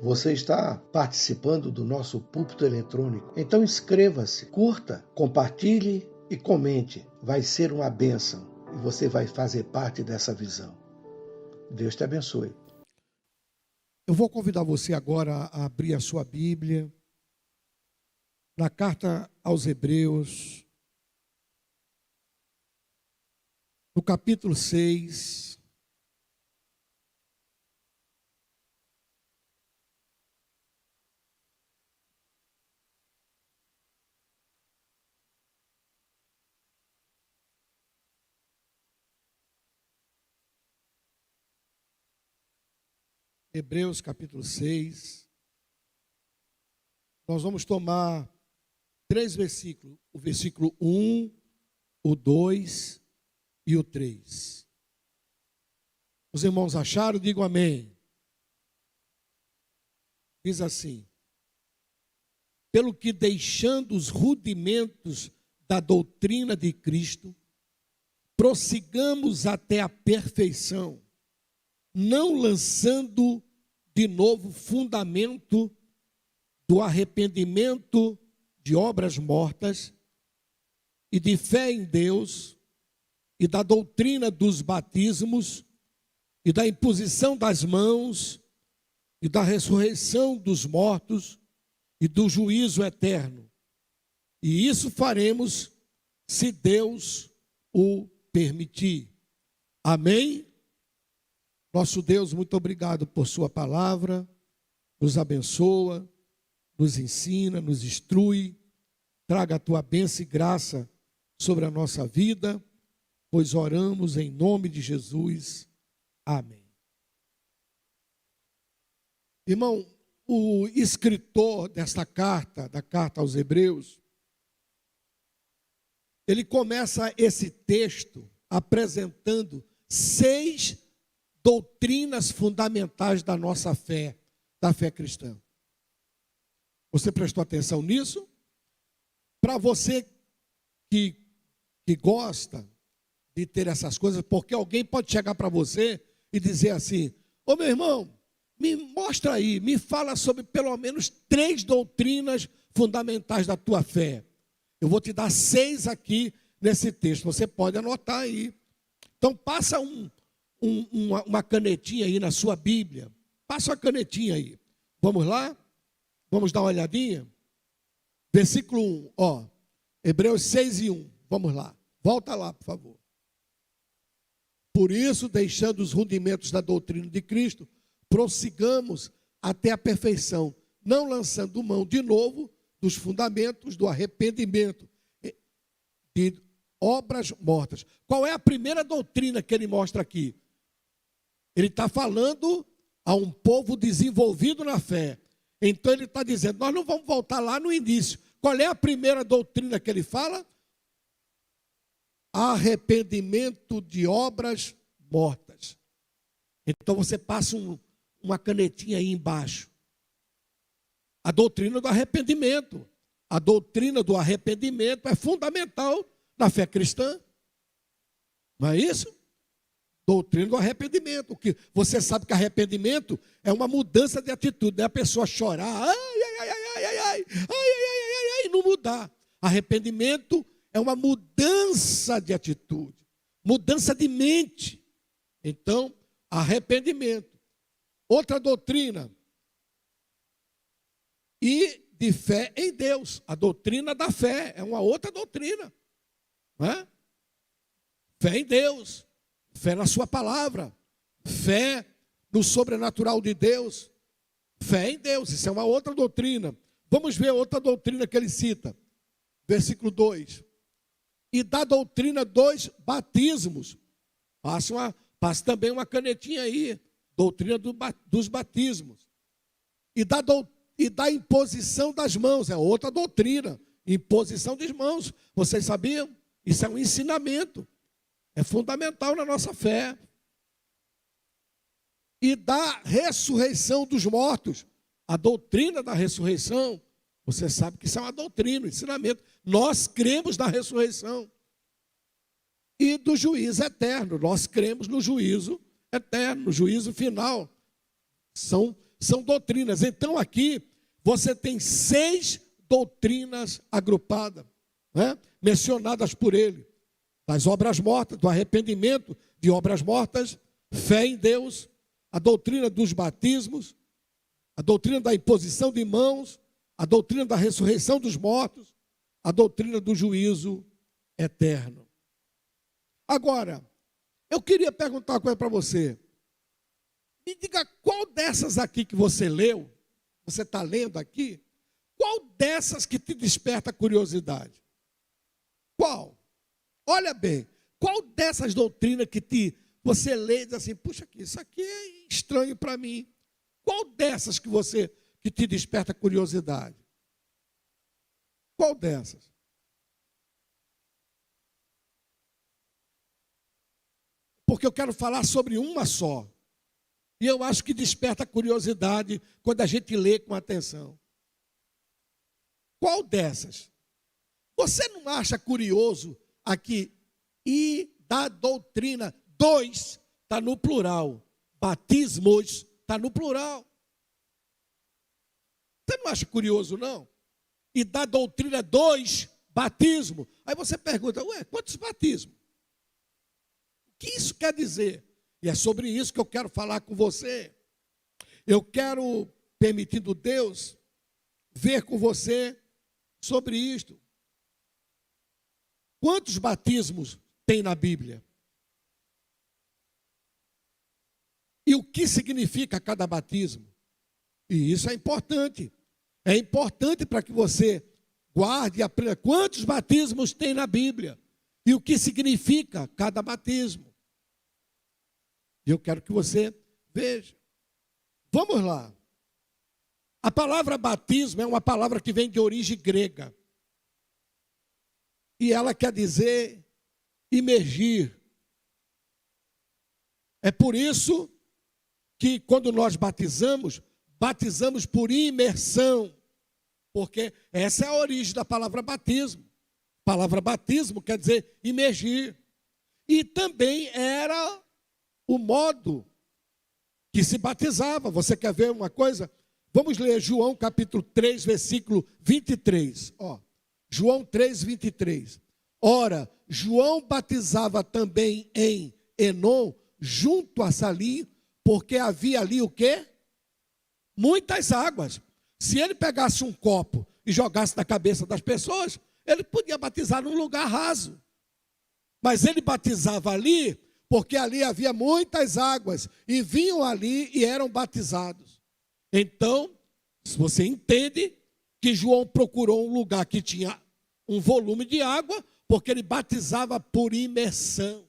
Você está participando do nosso púlpito eletrônico? Então inscreva-se, curta, compartilhe e comente. Vai ser uma bênção e você vai fazer parte dessa visão. Deus te abençoe. Eu vou convidar você agora a abrir a sua Bíblia na carta aos Hebreus, no capítulo 6. Hebreus capítulo 6, nós vamos tomar 3 versículos, o versículo 1, o 2 e o 3. Os irmãos acharam? Digam amém. Diz assim: pelo que deixando os rudimentos da doutrina de Cristo, prossigamos até a perfeição, não lançando de novo fundamento do arrependimento de obras mortas e de fé em Deus e da doutrina dos batismos e da imposição das mãos e da ressurreição dos mortos e do juízo eterno. E isso faremos se Deus o permitir. Amém? Nosso Deus, muito obrigado por sua palavra, nos abençoa, nos ensina, nos instrui, traga a tua bênção e graça sobre a nossa vida, pois oramos em nome de Jesus. Amém. Irmão, o escritor desta carta, da carta aos Hebreus, ele começa esse texto apresentando 6 doutrinas fundamentais da nossa fé, da fé cristã. Você prestou atenção nisso? Para você que gosta de ter essas coisas, porque alguém pode chegar para você e dizer assim: ô meu irmão, me mostra aí, me fala sobre pelo menos 3 doutrinas fundamentais da tua fé. Eu vou te dar 6 aqui nesse texto, você pode anotar aí. Então passa uma canetinha aí na sua Bíblia. Passa uma canetinha aí. Vamos lá? Vamos dar uma olhadinha? Versículo 1, ó. Hebreus 6 e 1. Vamos lá. Volta lá, por favor. Por isso, deixando os rudimentos da doutrina de Cristo, prossigamos até a perfeição, não lançando mão de novo dos fundamentos do arrependimento de obras mortas. Qual é a primeira doutrina que ele mostra aqui? Ele está falando a um povo desenvolvido na fé. Então ele está dizendo, nós não vamos voltar lá no início. Qual é a primeira doutrina que ele fala? Arrependimento de obras mortas. Então você passa uma canetinha aí embaixo. A doutrina do arrependimento. A doutrina do arrependimento é fundamental na fé cristã. Não é isso? Doutrina do arrependimento. Que você sabe que arrependimento é uma mudança de atitude. Não é a pessoa chorar, e não mudar. Arrependimento é uma mudança de atitude, mudança de mente. Então, arrependimento. Outra doutrina. E de fé em Deus. A doutrina da fé é uma outra doutrina. Não é? Fé em Deus. Fé na sua palavra. Fé no sobrenatural de Deus. Fé em Deus. Isso é uma outra doutrina. Vamos ver outra doutrina que ele cita. Versículo 2. E da doutrina dos batismos. Passa também uma canetinha aí. Doutrina dos batismos. E da imposição das mãos. É outra doutrina. Imposição das mãos. Vocês sabiam? Isso é um ensinamento. É fundamental na nossa fé. E da ressurreição dos mortos. A doutrina da ressurreição. Você sabe que isso é uma doutrina, um ensinamento. Nós cremos na ressurreição. E do juízo eterno. Nós cremos no juízo eterno, no juízo final. São são doutrinas. Então aqui você tem 6 doutrinas agrupadas, né? Mencionadas por ele. Das obras mortas, do arrependimento de obras mortas, fé em Deus, a doutrina dos batismos, a doutrina da imposição de mãos, a doutrina da ressurreição dos mortos, a doutrina do juízo eterno. Agora, eu queria perguntar uma coisa para você. Me diga qual dessas aqui que você leu, você está lendo aqui, qual dessas que te desperta curiosidade? Qual? Olha bem, qual dessas doutrinas que você lê e diz assim, puxa, isso aqui é estranho para mim. Qual dessas que te desperta curiosidade? Qual dessas? Porque eu quero falar sobre uma só. E eu acho que desperta curiosidade quando a gente lê com atenção. Qual dessas? Você não acha curioso aqui? E da doutrina, 2 está no plural. Batismos está no plural. Você não acha curioso, não? E da doutrina 2, batismo. Aí você pergunta, quantos batismos? O que isso quer dizer? E é sobre isso que eu quero falar com você. Eu quero, permitindo Deus, ver com você sobre isto. Quantos batismos tem na Bíblia? E o que significa cada batismo? E isso é importante. É importante para que você guarde e aprenda quantos batismos tem na Bíblia. E o que significa cada batismo. E eu quero que você veja. Vamos lá. A palavra batismo é uma palavra que vem de origem grega. E ela quer dizer imergir. É por isso que quando nós batizamos por imersão. Porque essa é a origem da palavra batismo. A palavra batismo quer dizer imergir. E também era o modo que se batizava. Você quer ver uma coisa? Vamos ler João capítulo 3, versículo 23. João 3, 23. Ora, João batizava também em Enom, junto a Salim, porque havia ali o quê? Muitas águas. Se ele pegasse um copo e jogasse na cabeça das pessoas, ele podia batizar num lugar raso. Mas ele batizava ali, porque ali havia muitas águas, e vinham ali e eram batizados. Então, você entende que João procurou um lugar que tinha um volume de água, porque ele batizava por imersão.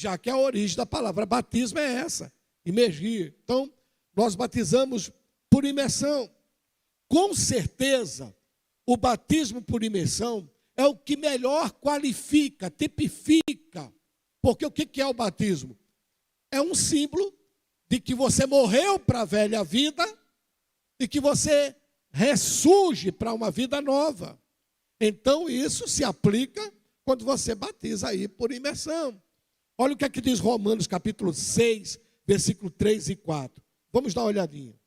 Já que a origem da palavra batismo é essa, imergir. Então, nós batizamos por imersão. Com certeza, o batismo por imersão é o que melhor qualifica, tipifica. Porque o que é o batismo? É um símbolo de que você morreu para a velha vida e que você ressurge para uma vida nova. Então, isso se aplica quando você batiza aí por imersão. Olha o que é que diz Romanos capítulo 6, versículo 3 e 4. Vamos dar uma olhadinha.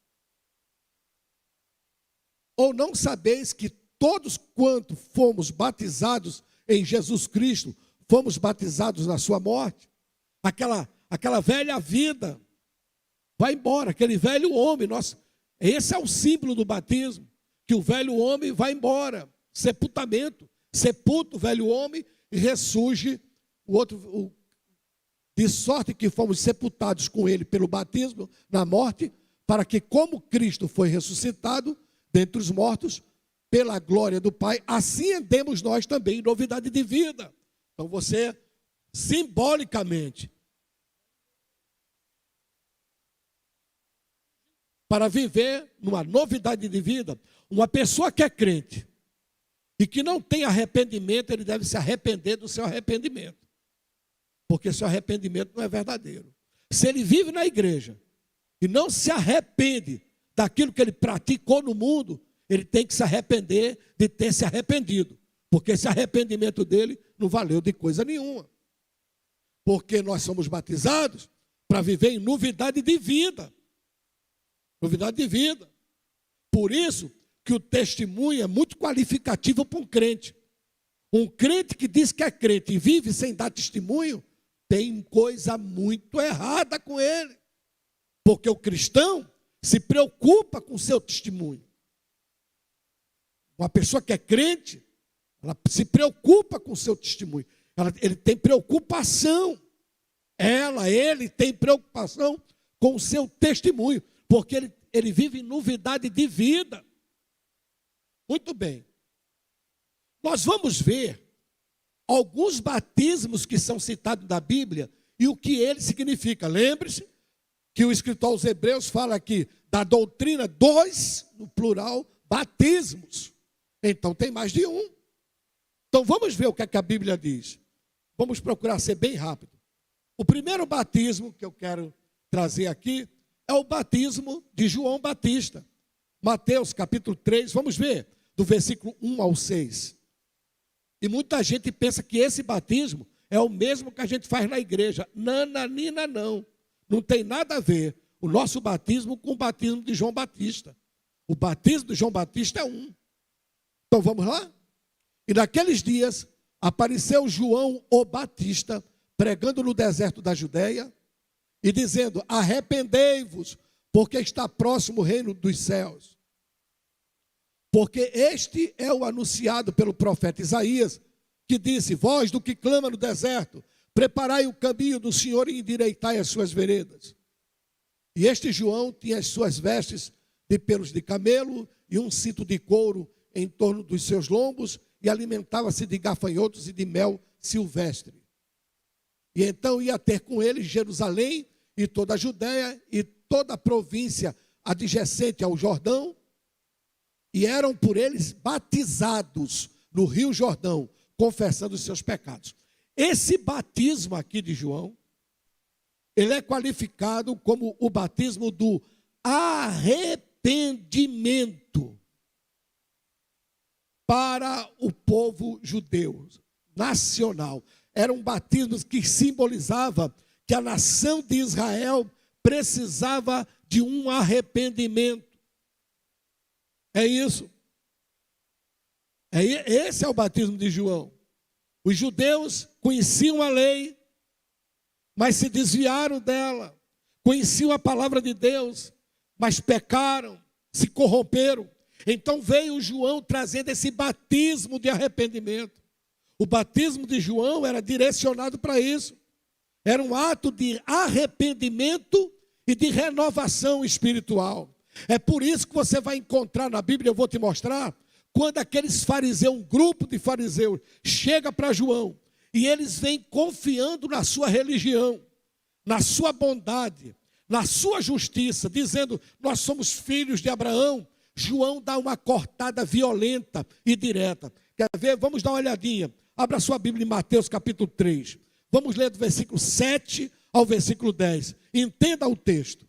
Ou não sabeis que todos quanto fomos batizados em Jesus Cristo, fomos batizados na sua morte? Aquela velha vida vai embora, aquele velho homem. Esse é o símbolo do batismo, que o velho homem vai embora. Sepultamento, sepulta o velho homem e ressurge o outro, de sorte que fomos sepultados com ele pelo batismo na morte, para que como Cristo foi ressuscitado dentre os mortos, pela glória do Pai, assim andemos nós também em novidade de vida. Então você, simbolicamente, para viver numa novidade de vida, uma pessoa que é crente e que não tem arrependimento, ele deve se arrepender do seu arrependimento. Porque seu arrependimento não é verdadeiro. Se ele vive na igreja e não se arrepende daquilo que ele praticou no mundo, ele tem que se arrepender de ter se arrependido. Porque esse arrependimento dele não valeu de coisa nenhuma. Porque nós somos batizados para viver em novidade de vida. Novidade de vida. Por isso que o testemunho é muito qualificativo para um crente. Um crente que diz que é crente e vive sem dar testemunho, tem coisa muito errada com ele. Porque o cristão se preocupa com o seu testemunho. Uma pessoa que é crente, ela se preocupa com o seu testemunho. Ele tem preocupação. Ele tem preocupação com o seu testemunho. Porque ele vive em novidade de vida. Muito bem. Nós vamos ver alguns batismos que são citados na Bíblia e o que ele significa. Lembre-se que o escritor aos Hebreus fala aqui da doutrina, 2, no plural, batismos. Então tem mais de um. Então vamos ver o que a Bíblia diz. Vamos procurar ser bem rápido. O primeiro batismo que eu quero trazer aqui é o batismo de João Batista. Mateus capítulo 3, vamos ver, do versículo 1 ao 6. E muita gente pensa que esse batismo é o mesmo que a gente faz na igreja. Nananina, não. Não tem nada a ver o nosso batismo com o batismo de João Batista. O batismo de João Batista é um. Então vamos lá? E naqueles dias apareceu João o Batista pregando no deserto da Judéia e dizendo: arrependei-vos, porque está próximo o reino dos céus. Porque este é o anunciado pelo profeta Isaías, que disse: voz do que clama no deserto, preparai o caminho do Senhor e endireitai as suas veredas. E este João tinha as suas vestes de pelos de camelo e um cinto de couro em torno dos seus lombos, e alimentava-se de gafanhotos e de mel silvestre. E então ia ter com ele Jerusalém e toda a Judéia e toda a província adjacente ao Jordão, e eram por eles batizados no Rio Jordão, confessando os seus pecados. Esse batismo aqui de João, ele é qualificado como o batismo do arrependimento para o povo judeu, nacional. Era um batismo que simbolizava que a nação de Israel precisava de um arrependimento. É isso. Esse é o batismo de João. Os judeus conheciam a lei, mas se desviaram dela. Conheciam a palavra de Deus, mas pecaram, se corromperam. Então veio João trazendo esse batismo de arrependimento. O batismo de João era direcionado para isso. Era um ato de arrependimento e de renovação espiritual. É por isso que você vai encontrar na Bíblia, eu vou te mostrar, quando aqueles fariseus, um grupo de fariseus, chega para João, e eles vêm confiando na sua religião, na sua bondade, na sua justiça, dizendo: nós somos filhos de Abraão. João dá uma cortada violenta e direta. Quer ver? Vamos dar uma olhadinha. Abra sua Bíblia em Mateus capítulo 3. Vamos ler do versículo 7 ao versículo 10. Entenda o texto.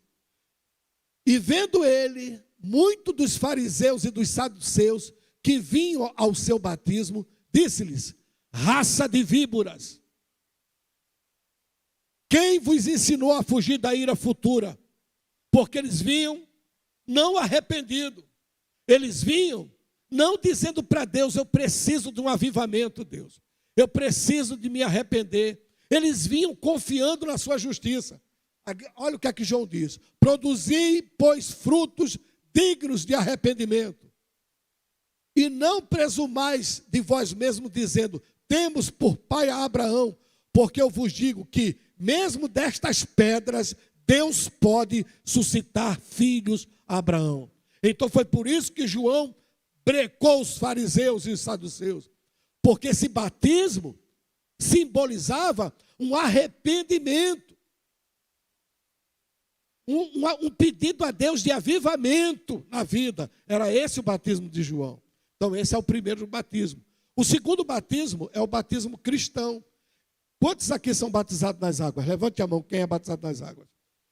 E vendo ele, muito dos fariseus e dos saduceus que vinham ao seu batismo, disse-lhes: raça de víboras, quem vos ensinou a fugir da ira futura? Porque eles vinham não arrependidos. Eles vinham não dizendo para Deus: eu preciso de um avivamento, Deus. Eu preciso de me arrepender. Eles vinham confiando na sua justiça. Olha o que é que João diz: produzi, pois, frutos dignos de arrependimento. E não presumais de vós mesmos, dizendo: temos por pai a Abraão, porque eu vos digo que, mesmo destas pedras, Deus pode suscitar filhos a Abraão. Então foi por isso que João brecou os fariseus e os saduceus, porque esse batismo simbolizava um arrependimento. Um pedido a Deus de avivamento na vida. Era esse o batismo de João. Então esse é o primeiro batismo. O segundo batismo é o batismo cristão. Quantos aqui são batizados nas águas? Levante a mão, quem é batizado nas águas?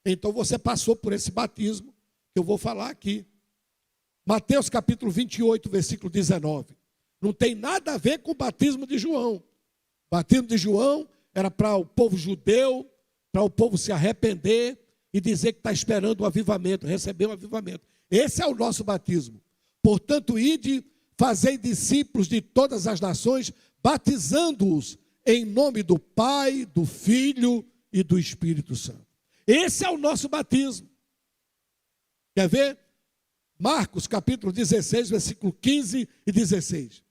Então você passou por esse batismo que eu vou falar aqui. Mateus capítulo 28, versículo 19. Não tem nada a ver com o batismo de João. O batismo de João era para o povo judeu, para o povo se arrepender, e dizer que está esperando o avivamento, receber o avivamento. Esse é o nosso batismo. Portanto, ide, fazei discípulos de todas as nações, batizando-os em nome do Pai, do Filho e do Espírito Santo. Esse é o nosso batismo. Quer ver? Marcos capítulo 16, versículo 15 e 16.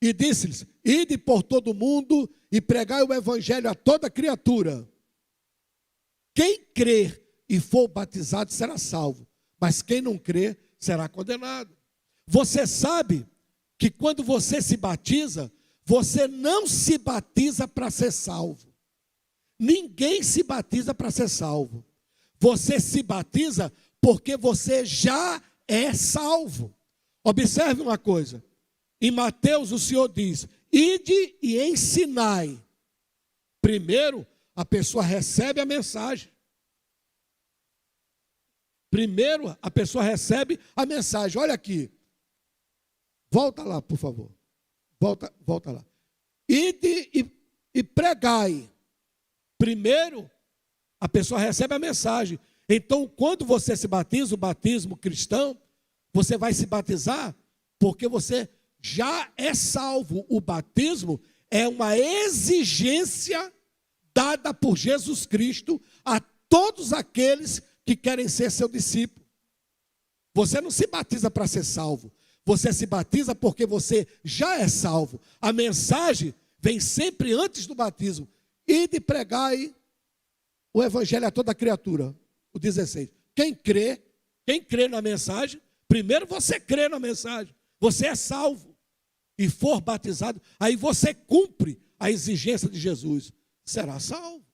E disse-lhes: ide por todo o mundo e pregai o evangelho a toda criatura. Quem crer e for batizado será salvo, mas quem não crer será condenado. Você sabe que quando você se batiza, você não se batiza para ser salvo. Ninguém se batiza para ser salvo. Você se batiza porque você já é salvo. Observe uma coisa. Em Mateus o Senhor diz: ide e ensinai. Primeiro, a pessoa recebe a mensagem. Primeiro, a pessoa recebe a mensagem. Olha aqui. Volta lá, por favor. Volta lá. Ide e pregai. Primeiro, a pessoa recebe a mensagem. Então, quando você se batiza, o batismo cristão, você vai se batizar porque você já é salvo. O batismo é uma exigência dada por Jesus Cristo a todos aqueles que querem ser seu discípulo. Você não se batiza para ser salvo. Você se batiza porque você já é salvo. A mensagem vem sempre antes do batismo. Ide e pregai o evangelho a toda criatura. O 16. Quem crê na mensagem, primeiro você crê na mensagem. Você é salvo. E for batizado, aí você cumpre a exigência de Jesus. Será salvo.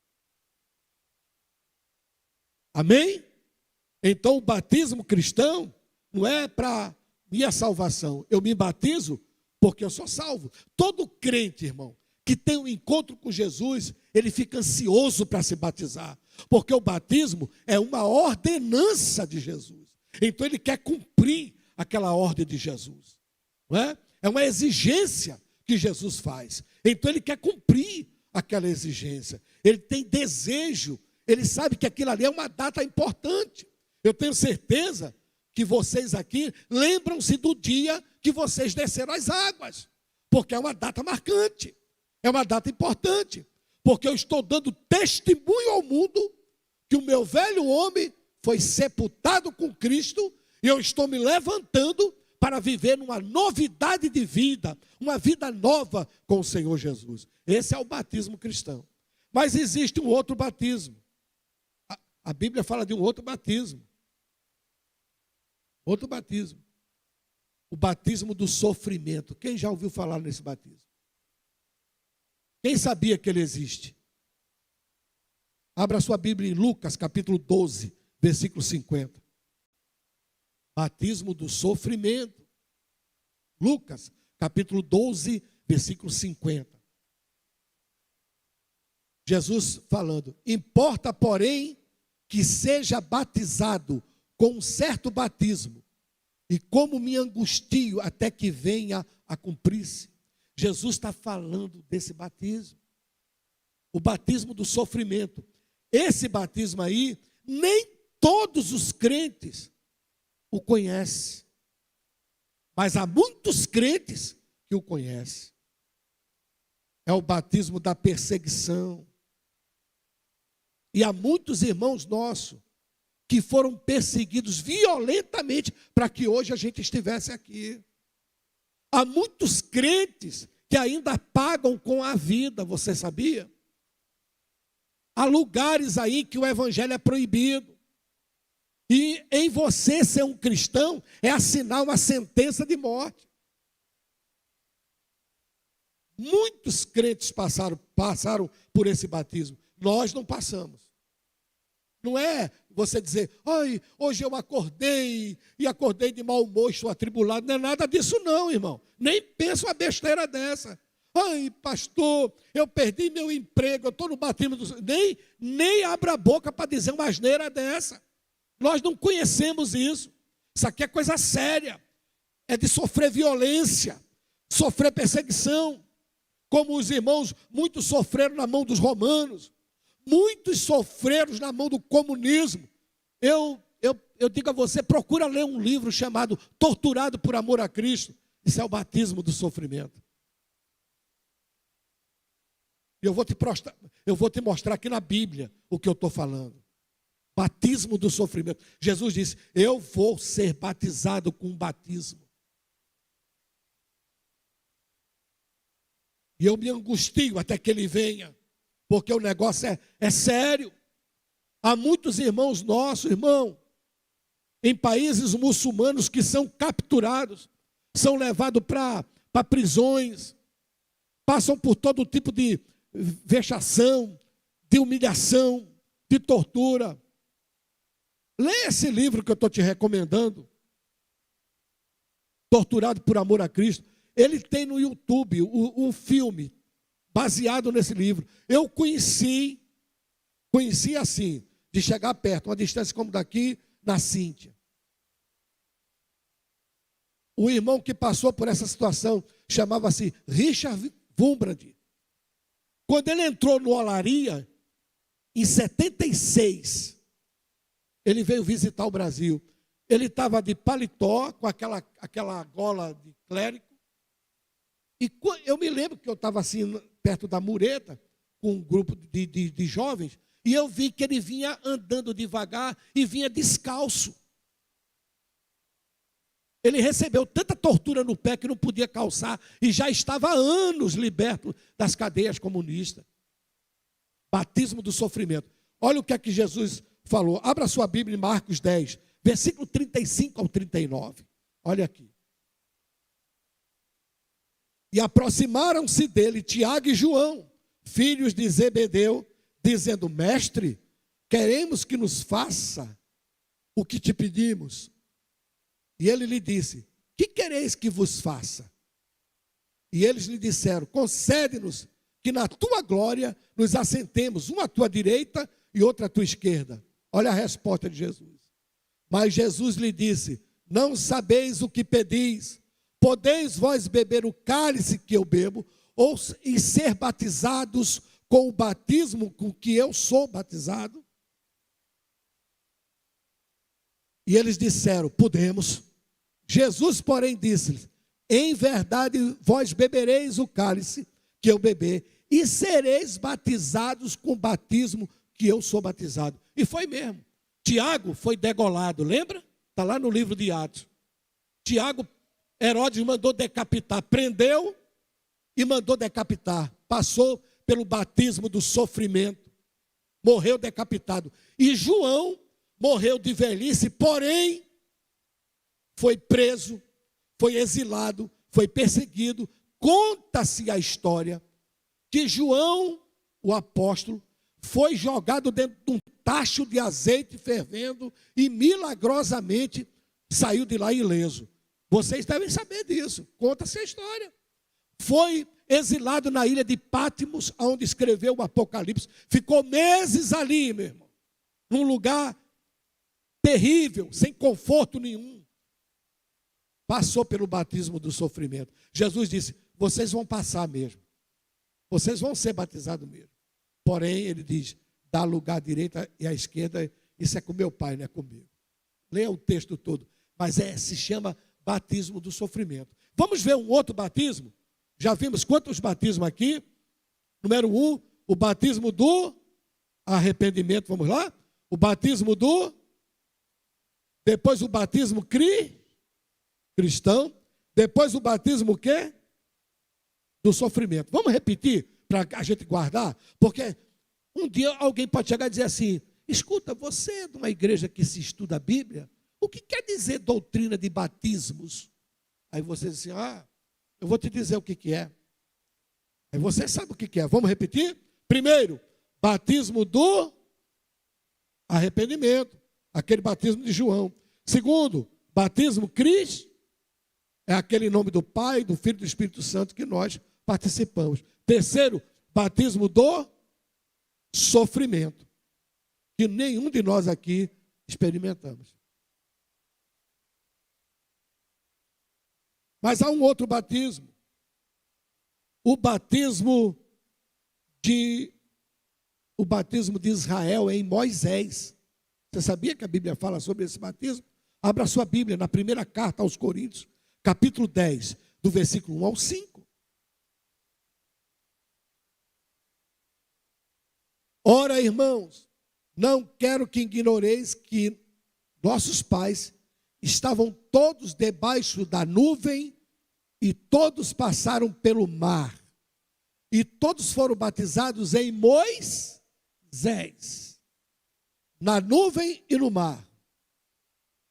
Amém? Então o batismo cristão não é para minha salvação. Eu me batizo porque eu sou salvo. Todo crente, irmão, que tem um encontro com Jesus, ele fica ansioso para se batizar. Porque o batismo é uma ordenança de Jesus. Então ele quer cumprir aquela ordem de Jesus. Não é? É uma exigência que Jesus faz. Então ele quer cumprir aquela exigência. Ele tem desejo. Ele sabe que aquilo ali é uma data importante. Eu tenho certeza que vocês aqui lembram-se do dia que vocês desceram as águas. Porque é uma data marcante. É uma data importante. Porque eu estou dando testemunho ao mundo que o meu velho homem foi sepultado com Cristo e eu estou me levantando para viver numa novidade de vida, uma vida nova com o Senhor Jesus. Esse é o batismo cristão. Mas existe um outro batismo. A Bíblia fala de um outro batismo. Outro batismo. O batismo do sofrimento. Quem já ouviu falar nesse batismo? Quem sabia que ele existe? Abra sua Bíblia em Lucas, capítulo 12, versículo 50. Batismo do sofrimento. Lucas, capítulo 12, versículo 50. Jesus falando: importa, porém, que seja batizado com um certo batismo, e como me angustio até que venha a cumprir-se. Jesus está falando desse batismo, o batismo do sofrimento. Esse batismo aí, nem todos os crentes o conhecem, mas há muitos crentes que o conhecem. É o batismo da perseguição. E há muitos irmãos nossos que foram perseguidos violentamente para que hoje a gente estivesse aqui. Há muitos crentes que ainda pagam com a vida, você sabia? Há lugares aí que o evangelho é proibido. E em você ser um cristão é assinar uma sentença de morte. Muitos crentes passaram por esse batismo. Nós não passamos. Não é você dizer: ai, hoje eu acordei e acordei de mau humor, estou atribulado. Não é nada disso não, irmão. Nem pensa uma besteira dessa. Ai, pastor, eu perdi meu emprego, eu estou no batismo do... Nem abra a boca para dizer uma asneira dessa. Nós não conhecemos isso. Isso aqui é coisa séria. É de sofrer violência, sofrer perseguição. Como os irmãos muitos sofreram na mão dos romanos. Muitos sofreram na mão do comunismo. Eu digo a você, procura ler um livro chamado Torturado por Amor a Cristo. Isso é o batismo do sofrimento. Eu vou te mostrar aqui na Bíblia o que eu estou falando. Batismo do sofrimento. Jesus disse, eu vou ser batizado com um batismo. E eu me angustio até que ele venha, porque o negócio é sério. Há muitos irmãos nossos, em países muçulmanos que são capturados, são levados para prisões, passam por todo tipo de vexação, de humilhação, de tortura. Leia esse livro que eu estou te recomendando, Torturado por Amor a Cristo. Ele tem no YouTube um filme baseado nesse livro. Eu conheci assim, de chegar perto, uma distância como daqui, na Cíntia. O irmão que passou por essa situação chamava-se Richard Wurmbrand. Quando ele entrou no Olaria, em 76, ele veio visitar o Brasil. Ele estava de paletó, com aquela gola de clérigo. E eu me lembro que eu estava assim, perto da mureta, com um grupo de jovens, e eu vi que ele vinha andando devagar e vinha descalço. Ele recebeu tanta tortura no pé que não podia calçar e já estava há anos liberto das cadeias comunistas. Batismo do sofrimento. Olha o que é que Jesus falou. Abra sua Bíblia em Marcos 10, versículo 35 ao 39. Olha aqui. E aproximaram-se dele Tiago e João, filhos de Zebedeu, dizendo, mestre, queremos que nos faça o que te pedimos. E ele lhe disse, que quereis que vos faça? E eles lhe disseram, concede-nos que na tua glória nos assentemos, uma à tua direita e outra à tua esquerda. Olha a resposta de Jesus. Mas Jesus lhe disse, não sabeis o que pedis. Podeis vós beber o cálice que eu bebo, e ser batizados com o batismo com que eu sou batizado? E eles disseram, podemos. Jesus, porém, disse-lhes, em verdade vós bebereis o cálice que eu beber, e sereis batizados com o batismo que eu sou batizado. E foi mesmo. Tiago foi degolado, lembra? Está lá no livro de Atos. Tiago, Herodes mandou decapitar, prendeu e mandou decapitar. Passou pelo batismo do sofrimento, morreu decapitado. E João morreu de velhice, porém, foi preso, foi exilado, foi perseguido. Conta-se a história que João, o apóstolo, foi jogado dentro de um tacho de azeite fervendo e milagrosamente saiu de lá ileso. Vocês devem saber disso, conta-se a história. Foi exilado na ilha de Patmos, onde escreveu o Apocalipse. Ficou meses ali, meu irmão, num lugar terrível, sem conforto nenhum. Passou pelo batismo do sofrimento. Jesus disse, vocês vão passar mesmo. Vocês vão ser batizados mesmo. Porém, ele diz, dá lugar à direita e à esquerda, isso é com meu Pai, não é comigo. Leia o texto todo. Mas se chama batismo do sofrimento. Vamos ver um outro batismo? Já vimos quantos batismos aqui? Número 1, o batismo do arrependimento. Vamos lá? O batismo do... Depois o batismo cristão. Depois o batismo o quê? Do sofrimento. Vamos repetir para a gente guardar? Porque um dia alguém pode chegar e dizer assim, escuta, você é de uma igreja que se estuda a Bíblia? O que quer dizer doutrina de batismos? Aí você diz assim, eu vou te dizer o que é. Aí você sabe o que é. Vamos repetir? Primeiro, batismo do arrependimento. Aquele batismo de João. Segundo, batismo Cristo. É aquele nome do Pai, do Filho e do Espírito Santo que nós participamos. Terceiro, batismo do sofrimento. Que nenhum de nós aqui experimentamos. Mas há um outro batismo. O batismo de o batismo de Israel em Moisés. Você sabia que a Bíblia fala sobre esse batismo? Abra sua Bíblia na primeira carta aos Coríntios, capítulo 10, do versículo 1 ao 5. Ora, irmãos, não quero que ignoreis que nossos pais estavam todos debaixo da nuvem e todos passaram pelo mar. E todos foram batizados em Moisés, na nuvem e no mar.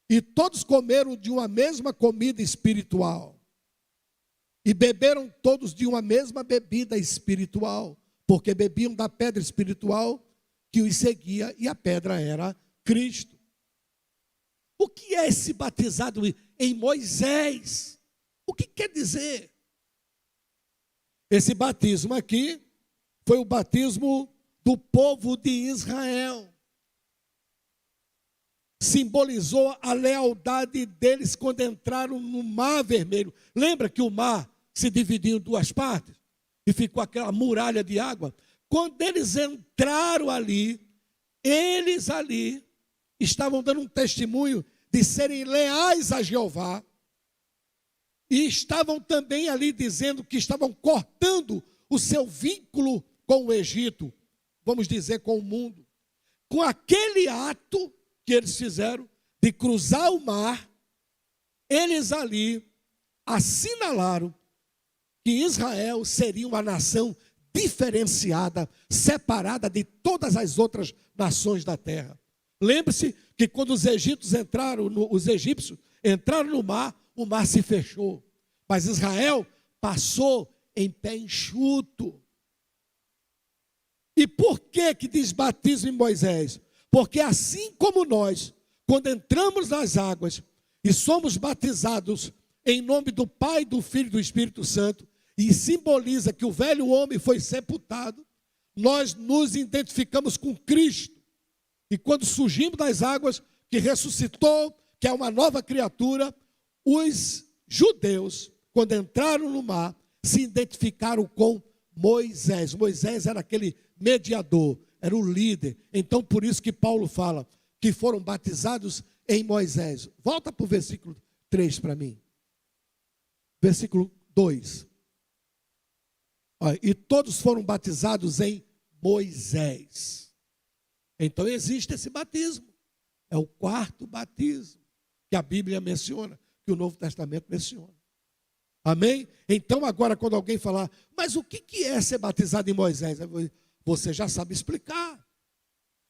E todos comeram de uma mesma comida espiritual. E beberam todos de uma mesma bebida espiritual, porque bebiam da pedra espiritual que os seguia, e a pedra era Cristo. O que é esse batizado em Moisés? O que quer dizer? Esse batismo aqui foi o batismo do povo de Israel. Simbolizou a lealdade deles quando entraram no Mar Vermelho. Lembra que o mar se dividiu em duas partes? E ficou aquela muralha de água? Quando eles entraram ali, eles ali estavam dando um testemunho de serem leais a Jeová. E estavam também ali dizendo que estavam cortando o seu vínculo com o Egito, vamos dizer, com o mundo. Com aquele ato que eles fizeram de cruzar o mar, eles ali assinalaram que Israel seria uma nação diferenciada, separada de todas as outras nações da terra. Lembre-se que quando os egípcios entraram no mar, o mar se fechou. Mas Israel passou em pé enxuto. E por que diz batismo em Moisés? Porque assim como nós, quando entramos nas águas e somos batizados em nome do Pai, do Filho e do Espírito Santo, e simboliza que o velho homem foi sepultado, nós nos identificamos com Cristo. E quando surgimos das águas, que ressuscitou, que é uma nova criatura, os judeus, quando entraram no mar, se identificaram com Moisés. Moisés era aquele mediador, era o líder. Então, por isso que Paulo fala que foram batizados em Moisés. Volta para o versículo 3 para mim. Versículo 2. Olha, e todos foram batizados em Moisés. Então existe esse batismo. É o quarto batismo que a Bíblia menciona, que o Novo Testamento menciona. Amém? Então agora quando alguém falar, mas o que é ser batizado em Moisés? Você já sabe explicar.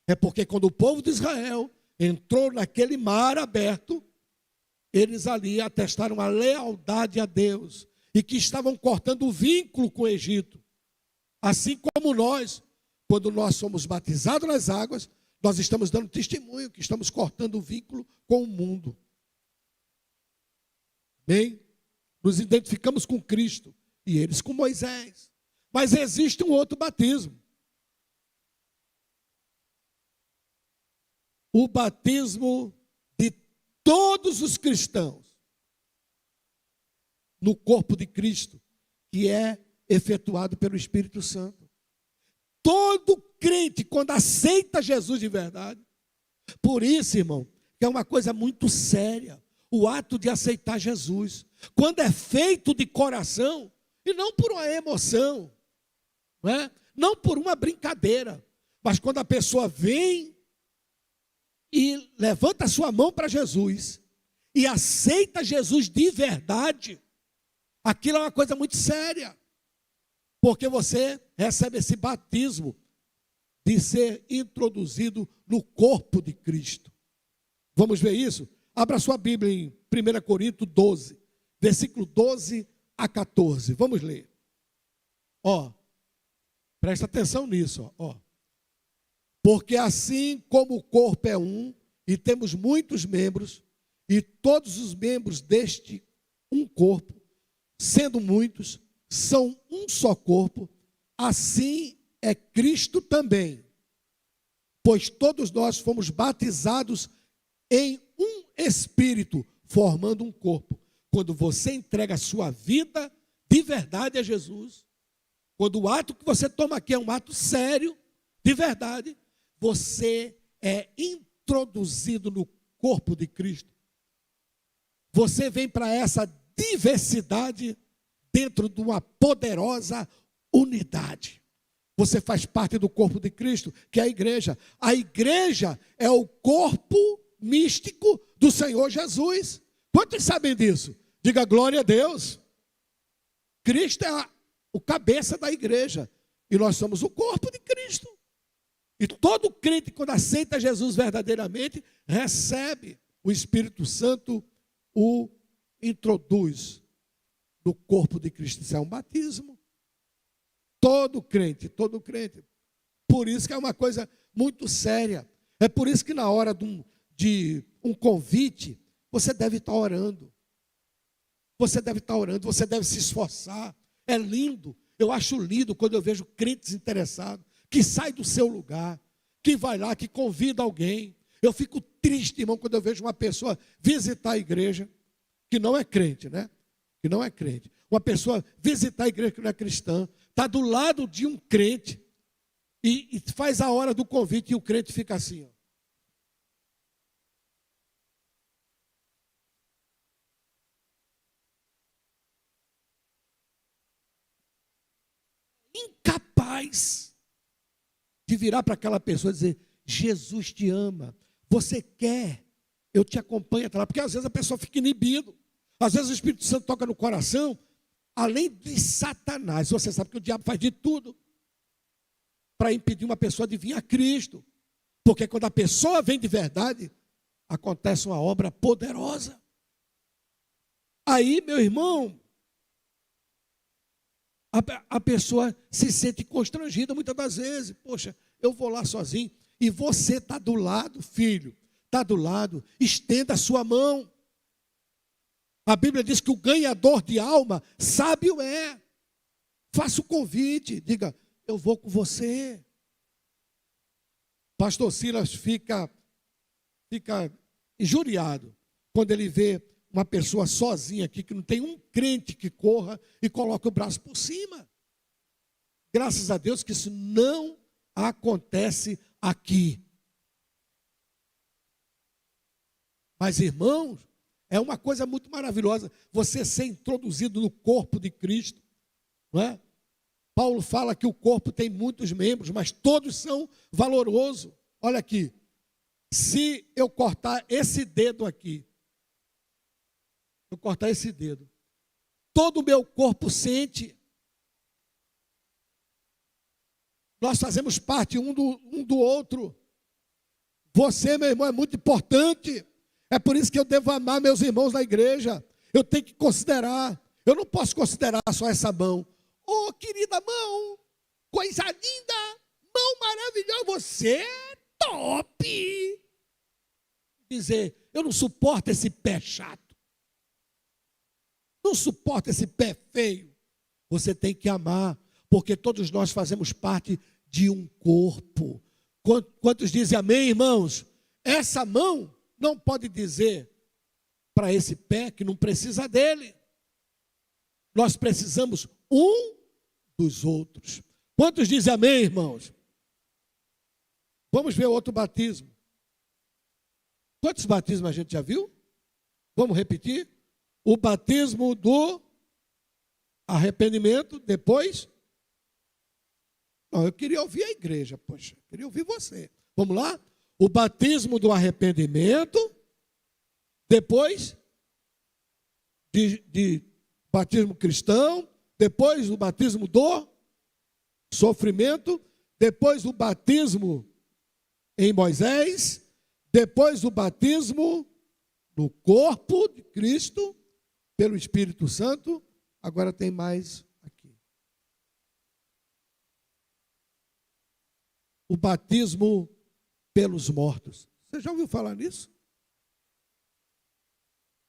É porque quando o povo de Israel entrou naquele mar aberto, eles ali atestaram a lealdade a Deus e que estavam cortando o vínculo com o Egito. Assim como nós, quando nós somos batizados nas águas, nós estamos dando testemunho que estamos cortando o vínculo com o mundo. Bem, nos identificamos com Cristo e eles com Moisés. Mas existe um outro batismo. O batismo de todos os cristãos no corpo de Cristo, que é efetuado pelo Espírito Santo. Todo crente, quando aceita Jesus de verdade, por isso, irmão, que é uma coisa muito séria, o ato de aceitar Jesus, quando é feito de coração, e não por uma emoção, não por uma brincadeira, mas quando a pessoa vem e levanta a sua mão para Jesus, e aceita Jesus de verdade, aquilo é uma coisa muito séria, porque você recebe esse batismo de ser introduzido no corpo de Cristo. Vamos ver isso? Abra sua Bíblia em 1 Coríntios 12, versículo 12 a 14. Vamos ler. Presta atenção nisso. Porque assim como o corpo é um, e temos muitos membros, e todos os membros deste um corpo, sendo muitos, são um só corpo, assim é Cristo também. Pois todos nós fomos batizados em um Espírito, formando um corpo. Quando você entrega a sua vida de verdade a Jesus, quando o ato que você toma aqui é um ato sério, de verdade, você é introduzido no corpo de Cristo. Você vem para essa diversidade dentro de uma poderosa unidade. Você faz parte do corpo de Cristo, que é a igreja. A igreja é o corpo místico do Senhor Jesus. Quantos sabem disso? Diga glória a Deus. Cristo é o cabeça da igreja. E nós somos o corpo de Cristo. E todo crente, quando aceita Jesus verdadeiramente, recebe o Espírito Santo, o introduz no corpo de Cristo. Isso é um batismo. Todo crente. Por isso que é uma coisa muito séria. É por isso que na hora de um convite, você deve estar orando. Você deve se esforçar. É lindo. Eu acho lindo quando eu vejo crentes interessados, que saem do seu lugar, que vai lá, que convida alguém. Eu fico triste, irmão, quando eu vejo uma pessoa visitar a igreja, que não é crente, né? Que não é crente. Uma pessoa visitar a igreja que não é cristã, está do lado de um crente, e faz a hora do convite, e o crente fica assim, ó. Incapaz de virar para aquela pessoa e dizer: Jesus te ama, você quer, eu te acompanho até lá. Porque às vezes a pessoa fica inibido, às vezes o Espírito Santo toca no coração, além de Satanás. Você sabe que o diabo faz de tudo para impedir uma pessoa de vir a Cristo, porque quando a pessoa vem de verdade, acontece uma obra poderosa. Aí, meu irmão, a pessoa se sente constrangida muitas das vezes. Poxa, eu vou lá sozinho. E você está do lado, filho, está do lado, estenda a sua mão. A Bíblia diz que o ganhador de alma, sábio é. Faça o convite, diga: eu vou com você. Pastor Silas fica injuriado quando ele vê uma pessoa sozinha aqui, que não tem um crente que corra e coloque o braço por cima. Graças a Deus que isso não acontece aqui. Mas, irmãos, é uma coisa muito maravilhosa você ser introduzido no corpo de Cristo, não é? Paulo fala que o corpo tem muitos membros, mas todos são valorosos. Olha aqui, se eu cortar esse dedo aqui, todo o meu corpo sente. Nós fazemos parte um do outro. Você, meu irmão, é muito importante. É por isso que eu devo amar meus irmãos na igreja. Eu tenho que considerar. Eu não posso considerar só essa mão. Oh, querida mão, coisa linda, mão maravilhosa, você é top. Dizer: eu não suporto esse pé chato. Não suporta esse pé feio. Você tem que amar, porque todos nós fazemos parte de um corpo. Quantos dizem amém, irmãos? Essa mão não pode dizer para esse pé que não precisa dele. Nós precisamos um dos outros. Quantos dizem amém, irmãos? Vamos ver outro batismo. Quantos batismos a gente já viu? Vamos repetir? O batismo do arrependimento, depois. Não, eu queria ouvir a igreja, poxa, eu queria ouvir você. Vamos lá? O batismo do arrependimento, depois de batismo cristão, depois o batismo do sofrimento, depois o batismo em Moisés, depois o batismo no corpo de Cristo, pelo Espírito Santo. Agora tem mais aqui. O batismo pelos mortos. Você já ouviu falar nisso?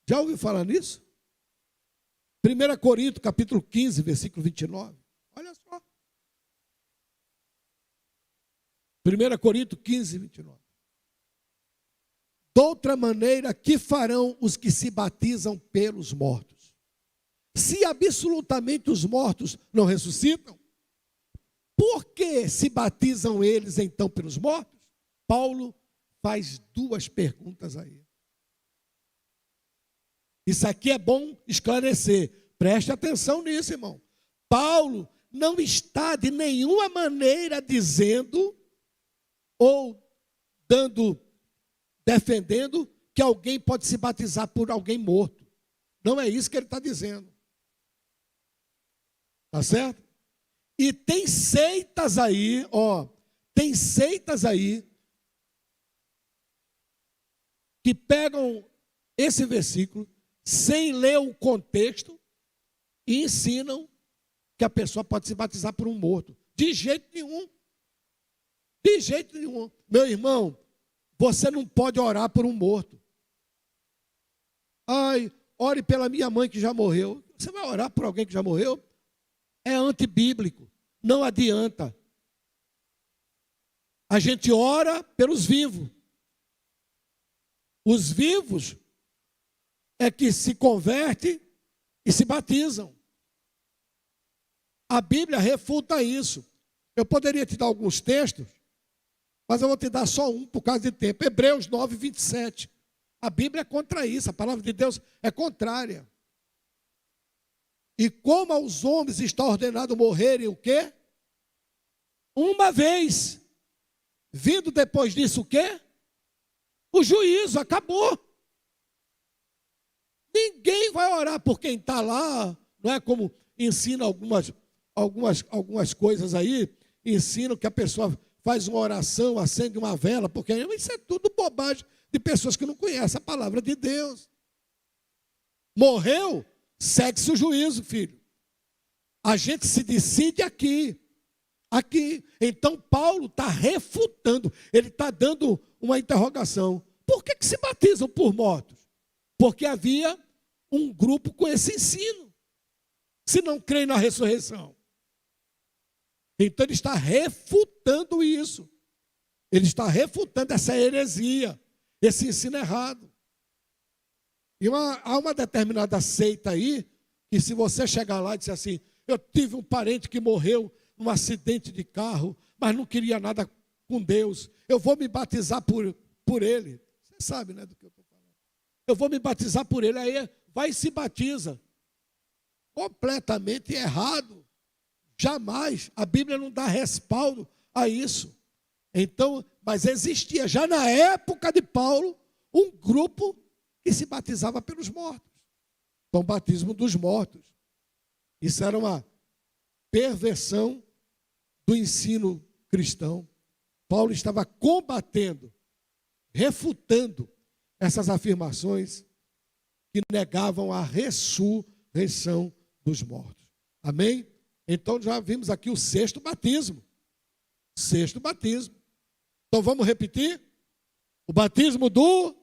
Já ouviu falar nisso? 1 Coríntios, capítulo 15, versículo 29. Olha só. 1 Coríntios 15, 29. De outra maneira, que farão os que se batizam pelos mortos? Se absolutamente os mortos não ressuscitam, por que se batizam eles então pelos mortos? Paulo faz duas perguntas aí. Isso aqui é bom esclarecer. Preste atenção nisso, irmão. Paulo não está de nenhuma maneira dizendo ou defendendo que alguém pode se batizar por alguém morto. Não é isso que ele está dizendo. Tá certo? E tem seitas aí, tem seitas aí que pegam esse versículo sem ler o contexto e ensinam que a pessoa pode se batizar por um morto. De jeito nenhum. De jeito nenhum. Meu irmão, você não pode orar por um morto. Ai, ore pela minha mãe que já morreu. Você vai orar por alguém que já morreu? É antibíblico. Não adianta. A gente ora pelos vivos. Os vivos é que se convertem e se batizam. A Bíblia refuta isso. Eu poderia te dar alguns textos, mas eu vou te dar só um por causa de tempo. Hebreus 9, 27. A Bíblia é contra isso. A palavra de Deus é contrária. E como aos homens está ordenado morrerem o quê? Uma vez. Vindo depois disso o quê? O juízo. Acabou. Ninguém vai orar por quem está lá. Não é como ensina algumas coisas aí. Ensinam que a pessoa faz uma oração, acende uma vela, porque isso é tudo bobagem de pessoas que não conhecem a palavra de Deus. Morreu, segue-se o juízo, filho. A gente se decide aqui. Aqui. Então Paulo está refutando, ele está dando uma interrogação. Por que se batizam por mortos? Porque havia um grupo com esse ensino. Se não creem na ressurreição. Então ele está refutando isso. Ele está refutando essa heresia, esse ensino errado. E há uma determinada seita aí, que se você chegar lá e disser assim, eu tive um parente que morreu num acidente de carro, mas não queria nada com Deus, eu vou me batizar por ele. Você sabe, né, do que eu estou falando. Eu vou me batizar por ele, aí vai e se batiza. Completamente errado. Jamais. A Bíblia não dá respaldo a isso. Então, mas existia já na época de Paulo um grupo que se batizava pelos mortos. Então, batismo dos mortos. Isso era uma perversão do ensino cristão. Paulo estava combatendo, refutando essas afirmações que negavam a ressurreição dos mortos. Amém? Então já vimos aqui o sexto batismo. Sexto batismo. Então vamos repetir? O batismo do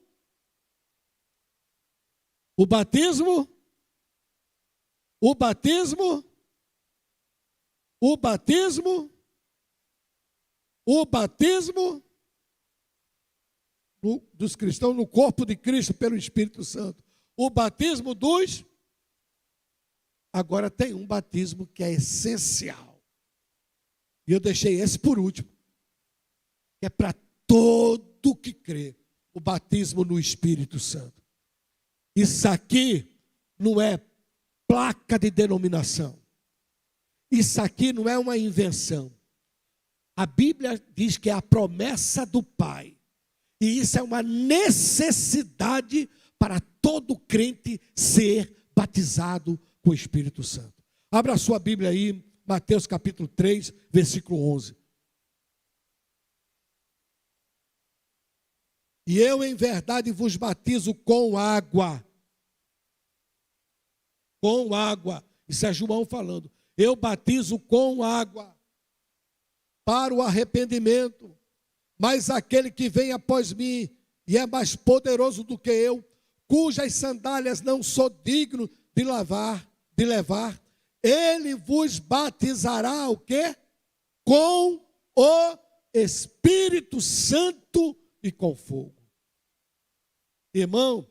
dos cristãos no corpo de Cristo pelo Espírito Santo. O batismo dos... Agora tem um batismo que é essencial. E eu deixei esse por último. Que é para todo que crê. O batismo no Espírito Santo. Isso aqui não é placa de denominação. Isso aqui não é uma invenção. A Bíblia diz que é a promessa do Pai. E isso é uma necessidade para todo crente ser batizado com o Espírito Santo. Abra a sua Bíblia aí, Mateus capítulo 3, versículo 11. E eu em verdade vos batizo com água. Com água. Isso é João falando. Eu batizo com água para o arrependimento. Mas aquele que vem após mim e é mais poderoso do que eu, cujas sandálias não sou digno de levar, ele vos batizará o quê? Com o Espírito Santo e com fogo. Irmão,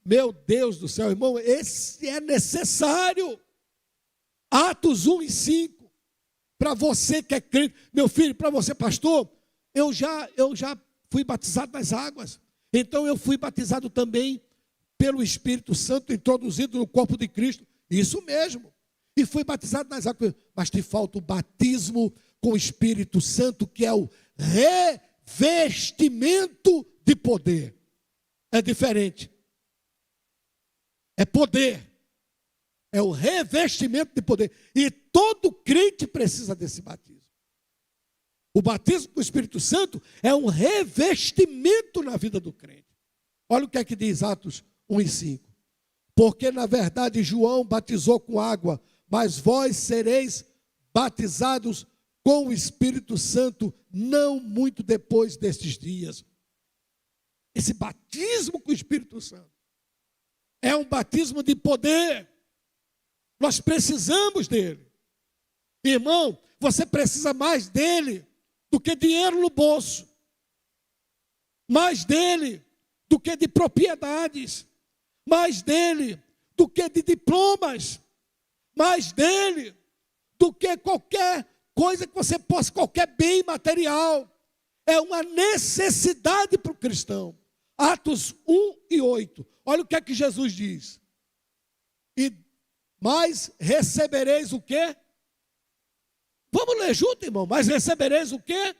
meu Deus do céu, irmão, esse é necessário. Atos 1 e 5. Para você que é crente, meu filho, para você, pastor, eu já fui batizado nas águas. Então eu fui batizado também pelo Espírito Santo, introduzido no corpo de Cristo. Isso mesmo. E fui batizado nas águas. Mas te falta o batismo com o Espírito Santo, que é o revestimento de poder. É diferente. É poder. É o revestimento de poder. E todo crente precisa desse batismo. O batismo com o Espírito Santo é um revestimento na vida do crente. Olha o que é que diz Atos 1:5. Porque na verdade João batizou com água, mas vós sereis batizados com o Espírito Santo não muito depois destes dias. Esse batismo com o Espírito Santo é um batismo de poder. Nós precisamos dele. Irmão, você precisa mais dele do que dinheiro no bolso. Mais dele do que de propriedades. Mais dele do que de diplomas. Mais dele do que qualquer coisa que você possa, qualquer bem material. É uma necessidade para o cristão. Atos 1:8. Olha o que é que Jesus diz. Mas recebereis o quê? Vamos ler junto, irmão. Mas recebereis o quê?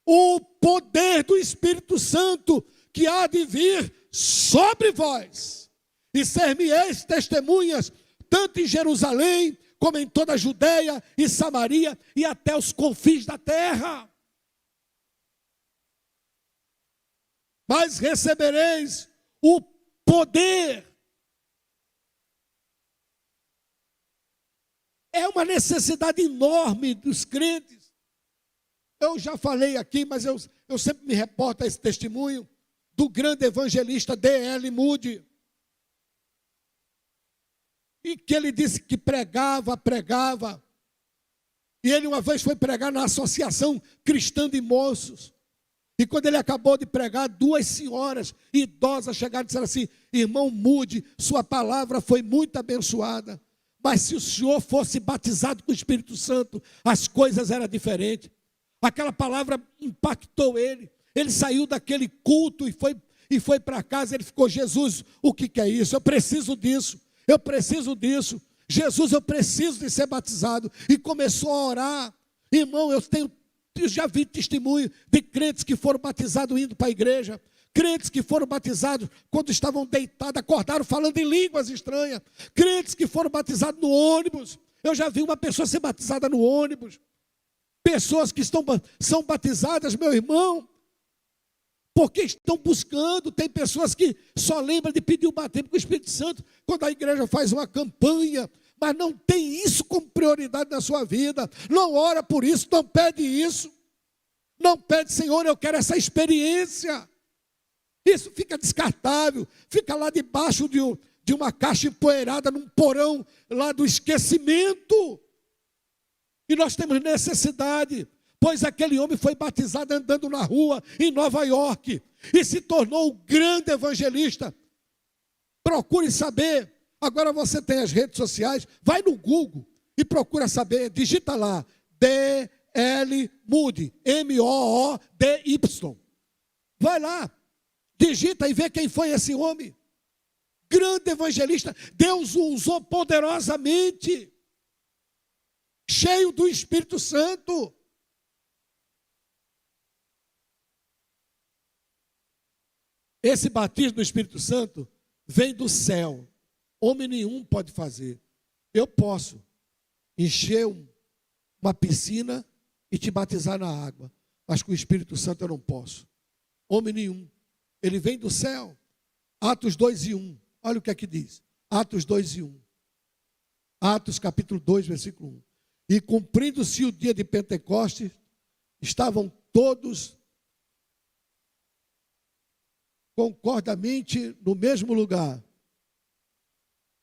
O poder do Espírito Santo que há de vir sobre vós. E ser-me-eis testemunhas, tanto em Jerusalém, como em toda a Judeia e Samaria, e até os confins da terra. Mas recebereis o poder. É uma necessidade enorme dos crentes. Eu já falei aqui, mas eu sempre me reporto a esse testemunho do grande evangelista D.L. Moody. E que ele disse que pregava. E ele uma vez foi pregar na Associação Cristã de Moços. E quando ele acabou de pregar, 2 senhoras idosas chegaram e disseram assim: irmão Moody, sua palavra foi muito abençoada. Mas se o senhor fosse batizado com o Espírito Santo, as coisas eram diferentes. Aquela palavra impactou ele. Ele saiu daquele culto e foi para casa. Ele ficou: Jesus, o que é isso? Eu preciso disso. Eu preciso disso. Jesus, eu preciso de ser batizado. E começou a orar. Irmão, eu já vi testemunho de crentes que foram batizados indo para a igreja. Crentes que foram batizados quando estavam deitados, acordaram falando em línguas estranhas. Crentes que foram batizados no ônibus. Eu já vi uma pessoa ser batizada no ônibus. Pessoas que são batizadas, meu irmão, porque estão buscando. Tem pessoas que só lembram de pedir o batismo com o Espírito Santo quando a igreja faz uma campanha, mas não tem isso como prioridade na sua vida. Não ora por isso, não pede isso. Não pede: Senhor, eu quero essa experiência. Isso fica descartável, fica lá debaixo de uma caixa empoeirada, num porão lá do esquecimento. E nós temos necessidade, pois aquele homem foi batizado andando na rua em Nova York e se tornou um grande evangelista. Procure saber. Agora você tem as redes sociais, vai no Google e procura saber, digita lá D.L. Moody, M-O-O-D-Y. Vai lá. Digita e vê quem foi esse homem. Grande evangelista. Deus o usou poderosamente. Cheio do Espírito Santo. Esse batismo do Espírito Santo vem do céu. Homem nenhum pode fazer. Eu posso encher uma piscina e te batizar na água. Mas com o Espírito Santo eu não posso. Homem nenhum. Ele vem do céu. Atos 2:1. Olha o que é que diz. Atos 2:1. Atos capítulo 2, versículo 1. E cumprindo-se o dia de Pentecostes, estavam todos concordamente no mesmo lugar.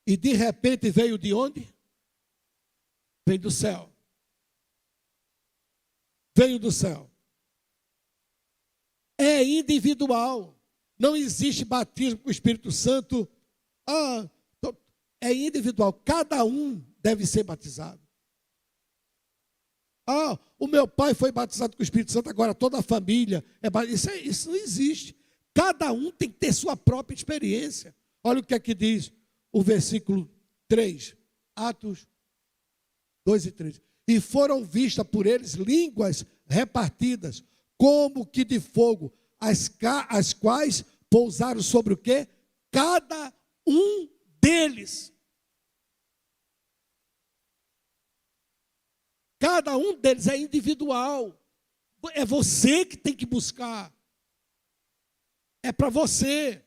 E de repente veio de onde? Veio do céu. Veio do céu. É individual. Não existe batismo com o Espírito Santo. É individual. Cada um deve ser batizado. Ah, o meu pai foi batizado com o Espírito Santo, agora toda a família é batizada. Isso não existe. Cada um tem que ter sua própria experiência. Olha o que é que diz o versículo 3, Atos 2 e 3. E foram vistas por eles línguas repartidas, como que de fogo, as quais pousaram sobre o quê? Cada um deles. Cada um deles é individual. É você que tem que buscar. É para você.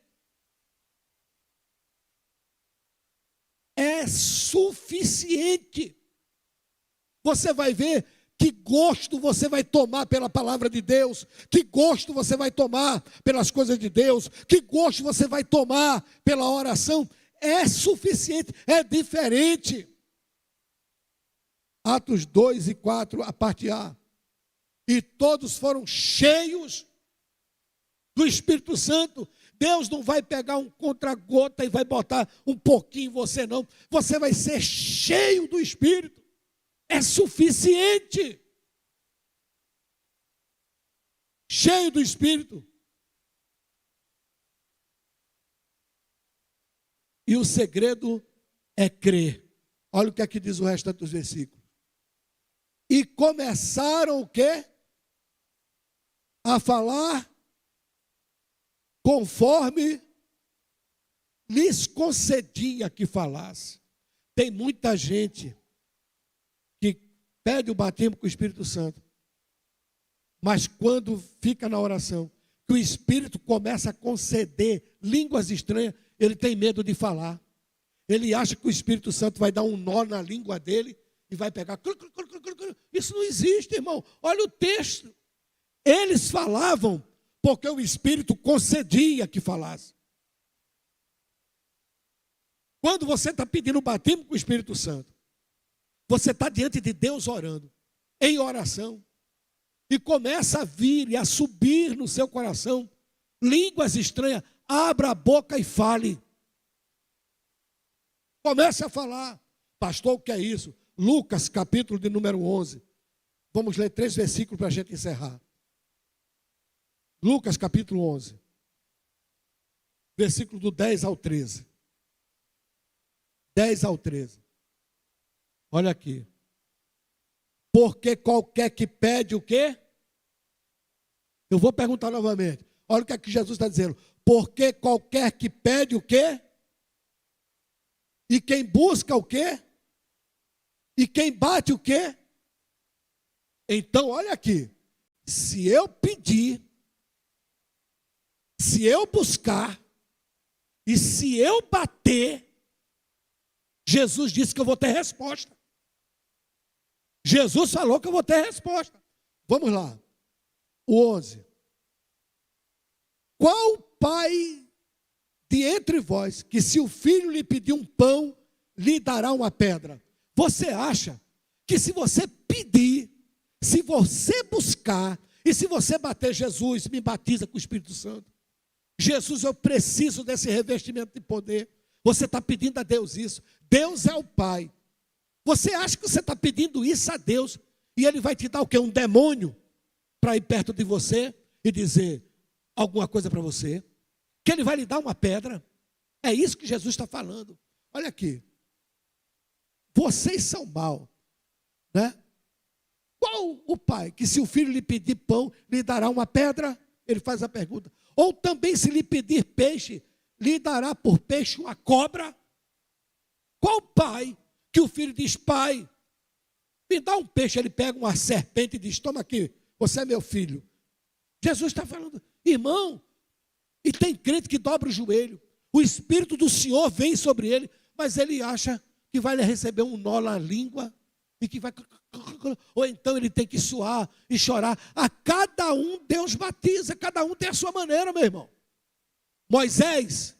É suficiente. Você vai ver que gosto você vai tomar pela palavra de Deus, que gosto você vai tomar pelas coisas de Deus, que gosto você vai tomar pela oração. É suficiente, é diferente. Atos 2 e 4, a parte A. E todos foram cheios do Espírito Santo. Deus não vai pegar um contra-gota e vai botar um pouquinho em você, não. Você vai ser cheio do Espírito. É suficiente. Cheio do Espírito. E o segredo é crer. Olha o que aqui diz o restante dos versículos. E começaram o quê? A falar conforme lhes concedia que falasse. Tem muita gente que pede o batismo com o Espírito Santo, mas quando fica na oração, que o Espírito começa a conceder línguas estranhas, ele tem medo de falar. Ele acha que o Espírito Santo vai dar um nó na língua dele e vai pegar. Isso não existe, irmão. Olha o texto. Eles falavam porque o Espírito concedia que falasse. Quando você está pedindo o batismo com o Espírito Santo, você está diante de Deus orando, em oração, e começa a vir e a subir no seu coração línguas estranhas. Abra a boca e fale. Comece a falar. Pastor, o que é isso? Lucas, capítulo de número 11. Vamos ler 3 versículos para a gente encerrar. Lucas, capítulo 11. Versículo do 10 ao 13. 10 ao 13. Olha aqui. Porque qualquer que pede o quê? Eu vou perguntar novamente. Olha o que é que Jesus está dizendo. Porque qualquer que pede o quê? E quem busca o quê? E quem bate o quê? Então, olha aqui. Se eu pedir, se eu buscar, e se eu bater, Jesus disse que eu vou ter resposta. Jesus falou que eu vou ter resposta. Vamos lá. O 11. Qual pai de entre vós, que se o filho lhe pedir um pão, lhe dará uma pedra? Você acha que se você pedir, se você buscar, e se você bater, Jesus me batiza com o Espírito Santo. Jesus, eu preciso desse revestimento de poder. Você está pedindo a Deus isso. Deus é o Pai. Você acha que você está pedindo isso a Deus e Ele vai te dar o quê? Um demônio para ir perto de você e dizer alguma coisa para você? Que Ele vai lhe dar uma pedra? É isso que Jesus está falando. Olha aqui. Vocês são maus, né? Qual o pai que se o filho lhe pedir pão, lhe dará uma pedra? Ele faz a pergunta. Ou também se lhe pedir peixe, lhe dará por peixe uma cobra? Qual pai que o filho diz, pai, me dá um peixe, ele pega uma serpente e diz, toma aqui, você é meu filho. Jesus está falando, irmão, e tem crente que dobra o joelho, o Espírito do Senhor vem sobre ele, mas ele acha que vai receber um nó na língua, e que vai, ou então ele tem que suar e chorar. A cada um Deus batiza, cada um tem a sua maneira, meu irmão. Moisés,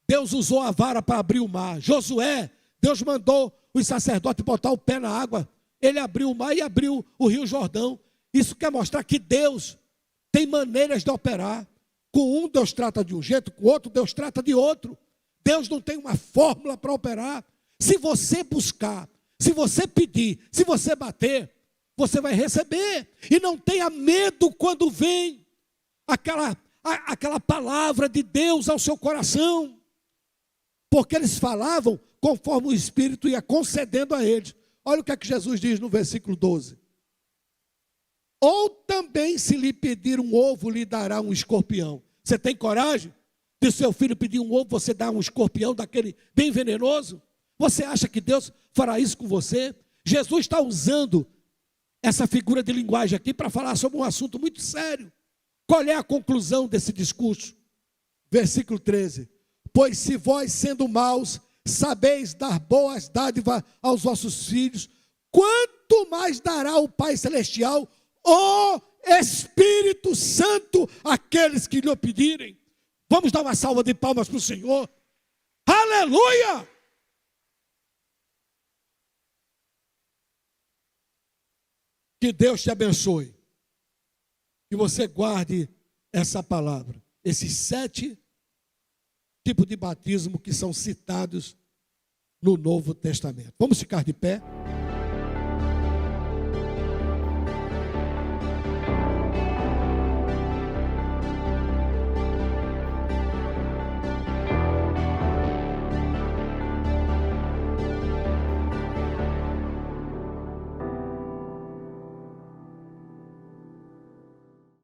Deus usou a vara para abrir o mar. Josué, Deus mandou os sacerdotes botar o pé na água. Ele abriu o mar e abriu o rio Jordão. Isso quer mostrar que Deus tem maneiras de operar. Com um Deus trata de um jeito, com o outro Deus trata de outro. Deus não tem uma fórmula para operar. Se você buscar, se você pedir, se você bater, você vai receber. E não tenha medo quando vem aquela palavra de Deus ao seu coração. Porque eles falavam conforme o Espírito ia concedendo a eles. Olha o que é que Jesus diz no versículo 12. Ou também, se lhe pedir um ovo, lhe dará um escorpião. Você tem coragem de seu filho pedir um ovo, você dá um escorpião daquele bem venenoso? Você acha que Deus fará isso com você? Jesus está usando essa figura de linguagem aqui para falar sobre um assunto muito sério. Qual é a conclusão desse discurso? Versículo 13. Pois se vós, sendo maus, sabeis dar boas dádivas aos vossos filhos, quanto mais dará o Pai Celestial o Espírito Santo àqueles que lhe pedirem? Vamos dar uma salva de palmas para o Senhor. Aleluia! Que Deus te abençoe. Que você guarde essa palavra. Esses 7 tipos de batismo que são citados no Novo Testamento. Vamos ficar de pé?